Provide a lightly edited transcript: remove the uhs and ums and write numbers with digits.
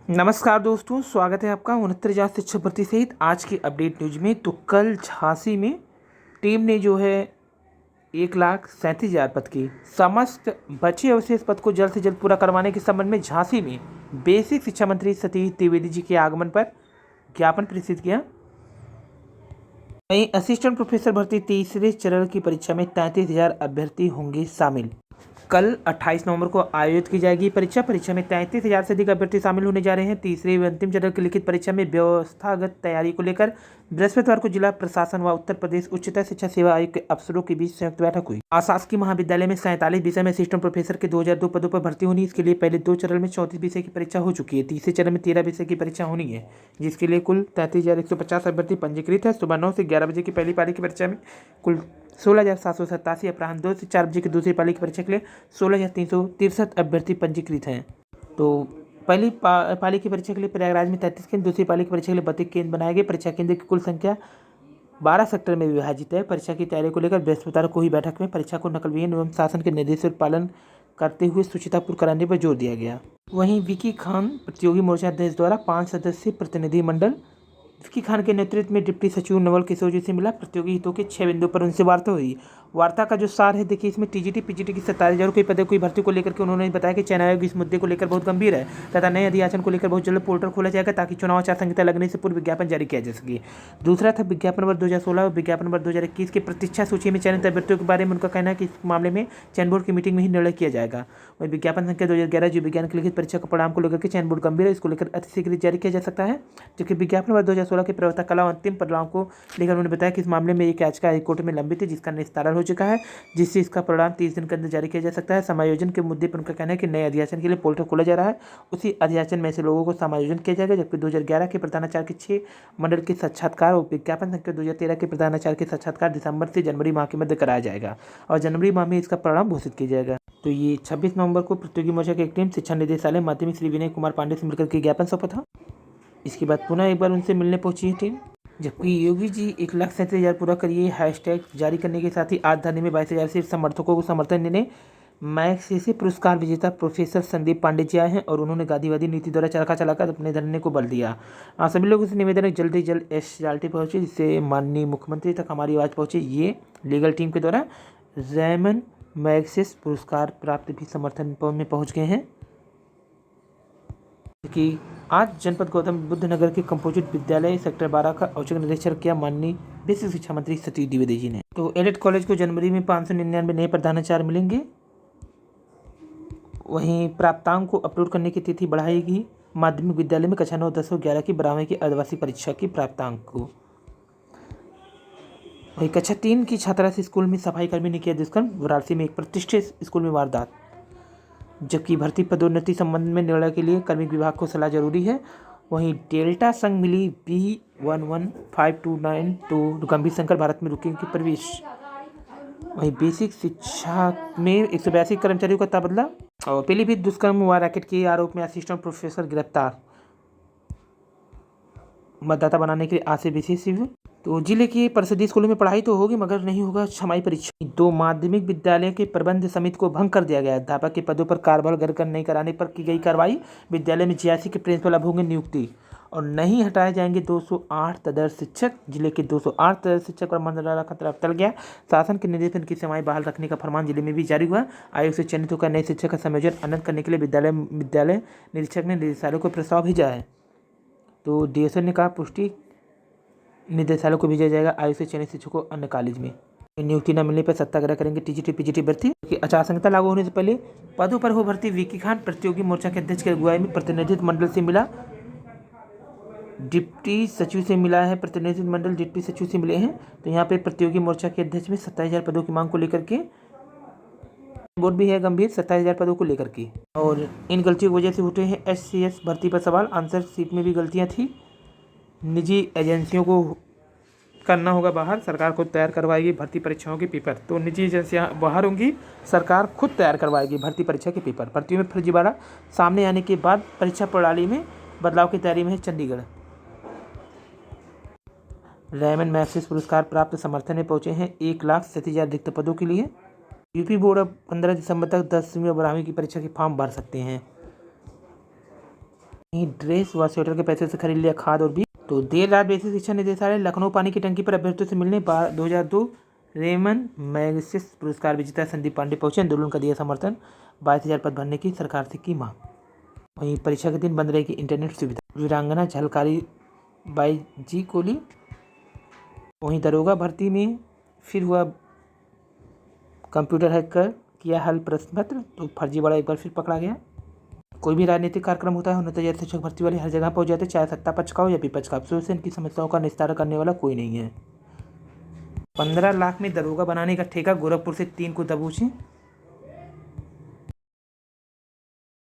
नमस्कार दोस्तों, स्वागत है आपका 69,000 शिक्षक भर्ती सहित आज की अपडेट न्यूज में। तो कल झांसी में टीम ने जो है 1,37,000 पद की समस्त बचे अवशेष पद को जल्द से जल्द पूरा करवाने के संबंध में झांसी में बेसिक शिक्षा मंत्री सतीश द्विवेदी जी के आगमन पर ज्ञापन प्रेषित किया। वहीं असिस्टेंट प्रोफेसर भर्ती तीसरे चरण की परीक्षा में 33,000 अभ्यर्थी होंगे शामिल। कल 28 नवंबर को आयोजित की जाएगी परीक्षा में 33,000 से अधिक अभ्यर्थी शामिल होने जा रहे हैं। तीसरे व अंतिम चरण की लिखित परीक्षा में व्यवस्थागत तैयारी को लेकर बृहस्पतिवार को जिला प्रशासन व उत्तर प्रदेश उच्चतर शिक्षा सेवा आयोग के अफसरों के बीच संयुक्त बैठक हुई। आशासकीय महाविद्यालय में 47 विषय में असिस्टेंट प्रोफेसर के 2002 पदों पर भर्ती होनी। इसके लिए पहले 2 चरण में 34 विषय की परीक्षा हो चुकी है। तीसरे चरण में 13 विषय की परीक्षा होनी है, जिसके लिए कुल 33,150 अभ्यर्थ63 पंजीकृत है। सुबह 9 से 11 बजे की पहली पाली की परीक्षा में कुल 16,787, अपराह्न 2 से 4 बजे की दूसरी पाली की परीक्षा के लिए 16,363 अभ्यर्थी पंजीकृत हैं। तो पहली पाली की परीक्षा के लिए प्रयागराज में 33 केंद्र, दूसरी पाली की परीक्षा के लिए 32 केंद्र बनाए गए। परीक्षा केंद्र की कुल संख्या 12 सेक्टर में विभाजित है। परीक्षा की तैयारी को लेकर बृहस्पतिवार को हुई बैठक में परीक्षा को नकलविहीन एवं शासन के निर्देशों का पालन करते हुए सुचितापूर्ण कराने पर जोर दिया गया। वहीं विकी खान प्रतियोगी मोर्चा अध्यक्ष द्वारा 5 सदस्यीय प्रतिनिधिमंडल विकी खान के नेतृत्व में डिप्टी सचिव नवल किशोर जी से मिला। प्रतियोगी हितों के 6 बिंदुओं पर उनसे वार्ता हुई। वार्ता का जो सार है, देखिए, इसमें टीजीटी पीजीटी की 27,000 के पदों की भर्ती को लेकर के उन्होंने बताया कि चयन आयोग इस मुद्दे को लेकर बहुत गंभीर है तथा नए अधियाचन को लेकर बहुत जल्द पोर्टल खोला जाएगा ताकि चुनाव आचार संहिता लगने से पूर्व विज्ञापन जारी किया जा सके। दूसरा था विज्ञापन वर्ष 2016 और विज्ञापन वर्ष 2021 की प्रतीक्षा सूची में चयनित अभ्यर्थियों के बारे में उनका कहना है कि इस मामले में चयन बोर्ड की मीटिंग में ही निर्णय किया जाएगा। वही विज्ञापन संख्या 2011 जीव विज्ञान की लिखित परीक्षा के परिणाम को लेकर के चयन बोर्ड गंभीर है, इसको लेकर अतिशीघ्र जारी किया जा सकता है। जबकि विज्ञापन वर्ष 2016 के प्रवक्ता कला अंतिम परिणाम को लेकर उन्होंने बताया कि इस मामले में एक याचिका हाईकोर्ट में लंबित है, जिसका निस्तारण हो चुका है, जिससे इसका परिणाम 30 दिन के अंदर जारी किया जा सकता है। समायोजन के मुद्दे पर उनका कहना है कि नए अधियाचन के लिए पोर्टल खोला जा रहा है, उसी अधियाचन में से लोगों को समायोजन किया जाएगा। जबकि 2011 के प्रधानाचार्य के 6 मंडल के साक्षात्कार और विज्ञापन संख्या 2013 के प्रधानाचार्य के साक्षात्कार दिसंबर से जनवरी माह के मध्य कराया जाएगा और जनवरी माह में इसका परिणाम घोषित किया जाएगा। तो ये 26 नवंबर को प्रतियोगी मोर्चा की एक टीम शिक्षा निदेशालय माध्यमिक श्री विनय कुमार पांडे से मिलकर के ज्ञापन सौंपा था। इसके बाद पुनः एक बार उनसे मिलने पहुंची है टीम। जबकि योगी जी 1,37,000 पूरा करिए हैशटैग जारी करने के साथ ही आज धरने में 22,000 से समर्थकों को समर्थन देने मैग्सेसे पुरस्कार विजेता प्रोफेसर संदीप पांडे जी आए हैं और उन्होंने गांधीवादी नीति द्वारा चरखा चलाकर अपने धरने को बल दिया। सभी लोगों से निवेदन है जल्द ही जल्द एसएलटी पहुंचे, जिससे माननीय मुख्यमंत्री तक हमारी आवाज़ पहुंचे। ये लीगल टीम के द्वारा रैमन मैग्सेसे पुरस्कार प्राप्त भी समर्थन में पहुँच गए हैं। कि आज जनपद गौतम बुद्ध नगर के कंपोजिट विद्यालय सेक्टर 12 का औचक निरीक्षण किया माननीय बेसिक शिक्षा मंत्री सतीश द्विवेदी जी ने। तो एडेड कॉलेज को जनवरी में 599 नए प्रधानाचार्य मिलेंगे। वहीं प्राप्तांक को अपलोड करने की तिथि बढ़ाएगी। माध्यमिक विद्यालय में कक्षा 9, 10 और 11 की 12वीं की अर्धवार्षिक परीक्षा की प्राप्तांक को। वहीं कक्षा 3 की छात्रा से स्कूल में सफाई कर्मी ने किया दुष्कर्म। वाराणसी में एक प्रतिष्ठित स्कूल में वारदात। जबकि भर्ती पदोन्नति संबंध में निर्णय के लिए कार्मिक विभाग को सलाह जरूरी है। वहीं डेल्टा संघ मिली B115292 तो गंभीर संकट, भारत में रुकेंगे प्रवेश। वहीं बेसिक शिक्षा में 182 कर्मचारियों का तबादला। और पीलीभीत दुष्कर्म व रैकेट के आरोप में असिस्टेंट प्रोफेसर गिरफ्तार। मतदाता बनाने के लिए आज से विशेष शिविर। तो जिले के परिषदीय स्कूलों में पढ़ाई तो होगी मगर नहीं होगा छमाही परीक्षा। 2 माध्यमिक विद्यालय के प्रबंध समिति को भंग कर दिया गया। अध्यापक के पदों पर कार्यभार ग्रहण नहीं कराने पर की गई कार्रवाई। विद्यालय में 86 के प्रिंसिपल अब होंगे नियुक्ति और नहीं हटाए जाएंगे 208 तदर्थ शिक्षक। जिले के 208 तदर्थ शिक्षक और मंडला खतरा टल गया। शासन के निर्देशन की सेवाएं बहाल रखने का फरमान जिले में भी जारी हुआ। आयोग से चयनित होकर नए शिक्षक का संयोजन अनंत करने के लिए विद्यालय निरीक्षक ने निदेशालय को प्रस्ताव भेजा है। तो डीएसओ ने कहा पुष्टि निदेशालय को भेजा जाएगा। आयोग से चयनित शिक्षकों को अन्य कॉलेज में नियुक्ति न मिलने पर सत्याग्रह करेंगे टीजीटी पीजीटी भर्ती। आचार संहिता लागू होने से पहले पदों पर हो भर्ती। विकी खान प्रतियोगी मोर्चा के अध्यक्ष की अगुवाई में प्रतिनिधित्व मंडल से मिला। डिप्टी सचिव से मिला है, प्रतिनिधित्व मंडल डिप्टी सचिव से मिले हैं। तो यहाँ पे प्रतियोगी मोर्चा के अध्यक्ष में 27,000 पदों की मांग को लेकर के बोर्ड भी है गंभीर 27,000 पदों को लेकर के। और इन गलतियों की वजह से उठे हैं एससीएस भर्ती पर सवाल। आंसर शीट में भी गलतियाँ थी। निजी एजेंसियों को करना होगा बाहर, सरकार खुद तैयार करवाएगी भर्ती परीक्षाओं के पेपर। तो निजी एजेंसियां बाहर होंगी, सरकार खुद तैयार करवाएगी भर्ती परीक्षा के पेपर। भर्तियों में फर्जीवाड़ा सामने आने के बाद परीक्षा प्रणाली में बदलाव की तैयारी में है चंडीगढ़। रैमन मैग्सेसे पुरस्कार प्राप्त समर्थन में पहुंचे हैं 1,37,000 रिक्त पदों के लिए। यूपी बोर्ड अब 15 दिसंबर तक 10वीं और 12वीं की परीक्षा के फॉर्म भर सकते हैं। वहीं ड्रेस व स्वेटर के पैसे से खरीद लिया खाद और बीज। तो देर रात बेसिक शिक्षा निदेशालय लखनऊ पानी की टंकी पर अभ्यर्थियों से मिलने 2002 रेमन मैग्सेस पुरस्कार विजेता संदीप पांडे पहुंचे। आंदोलन का दिया समर्थन। 22,000 पद भरने की सरकार से की मांग। वहीं परीक्षा के दिन बंद रहेगी इंटरनेट सुविधा। वीरांगना झलकारी बाई जी कोहली। वहीं दरोगा भर्ती में फिर हुआ कंप्यूटर हैक कर किया हल प्रश्न पत्र, तो फर्जीवाड़ा एक बार फिर पकड़ा गया। कोई भी राजनीतिक कार्यक्रम होता है होना चाहिए शिक्षक भर्ती वाले हर जगह पहुंच जाते, चाहे सत्ता पक्ष का हो या विपक्ष का। अफसोस से इनकी समस्याओं का निस्तारण करने वाला कोई नहीं है। 15 लाख में दरोगा बनाने का ठेका, गोरखपुर से 3 को दबोचे।